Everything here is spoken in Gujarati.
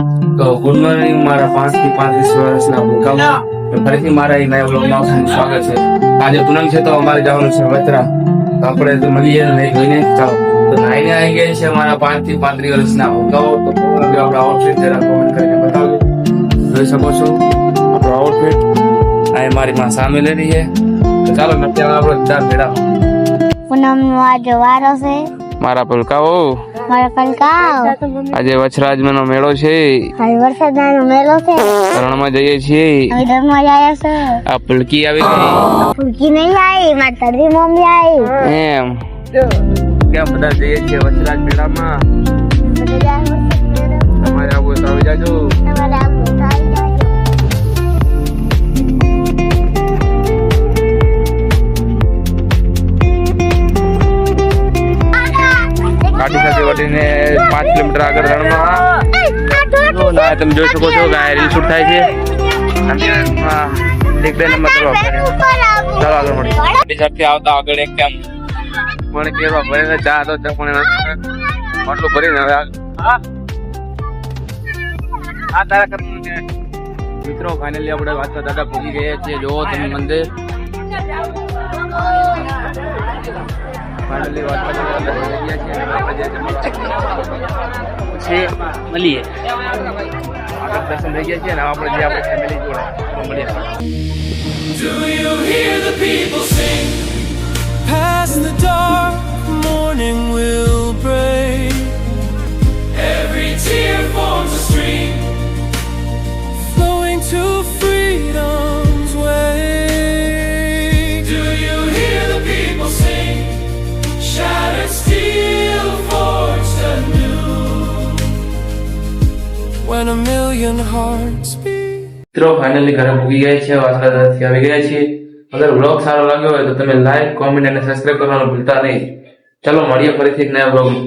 તો ગુડ મોર્નિંગ મારા 5 થી 35 વર્ષના ભૂલકાઓ ફરીથી મારા એક નવા બ્લોગમાં આપનું સ્વાગત છે। આજે પૂનમ છે તો અમારે જવાનું છે વત્રા, તો આપણે તો મળીએ નહીં જોઈને ચાલો। તો નાઈને આવી ગયા છે અમારા 5 થી 35 વર્ષના ભૂલકાઓ। તો આપણો આઉટફિટ જરા કોમેન્ટ કરીને બતાવજો। જોઈ શકો છો આપણો આઉટફિટ આ મારી માં સામે લઈ રહી છે। તો ચાલો અત્યારે આપણે ચાર ભેડા પૂનમનો આજે વારો છે મારા ભૂલકાઓ। મારા પલકાઓ આજે વછરાજનો મેળો છે, આજે વરસાદનો મેળો છે, રણમાં જઈએ છીએ। હવે રણમાં જાય છે। આ પુલકી આવી ગઈ, ફૂલકી નહીં આવી, મારી તરવી મમ્મી આવી એમ કેમ બધા જઈએ છીએ વછરાજ મેળામાં। તમારે આવું તો આવી જાજો। કાટુ સાથે વટીને 5 કિલોમીટર આગળ રણમાં તો ના તમે જોઈ શકો છો કે આ રીલ શૂટ થાય છે। એક બે નંબર ચાલો આગળ મળી સાથે આવતા આગળ એક કેમ પણ કેવા ભરે ચા તો પણ આટલું ભરીને હવે આ તારા કરવાનું છે મિત્રો। ફાઇનલી આપણે વાંચતા દાદા પહોંચી ગયા છીએ। જોવો તમે મંદિર ફાઇનલી વાંચતા દાદા પહોંચી ગયા છીએ અને આપણે જે મળીએ આગળ દર્શન થઈ ગયા છે અને આપણે જે આપણે ફેમિલી જોડે મળીએ। Do you hear the people sing? Past the dark, morning will break. Every tear forms a stream, flowing to freedom's wake. Do you hear the people sing? Shattered steel forged anew. When a million hearts beat. મિત્રો ફાઇનલી ઘરે પૂગી ગયા છે, વાસણાથી આવી ગયા છીએ। અગર બ્લોગ સારો લાગ્યો હોય તો તમે લાઈક, કોમેન્ટ અને સબસ્ક્રાઇબ કરવાનું ભૂલતા નહીં। ચલો મળીએ ફરીથી એક નવા બ્લોગમાં।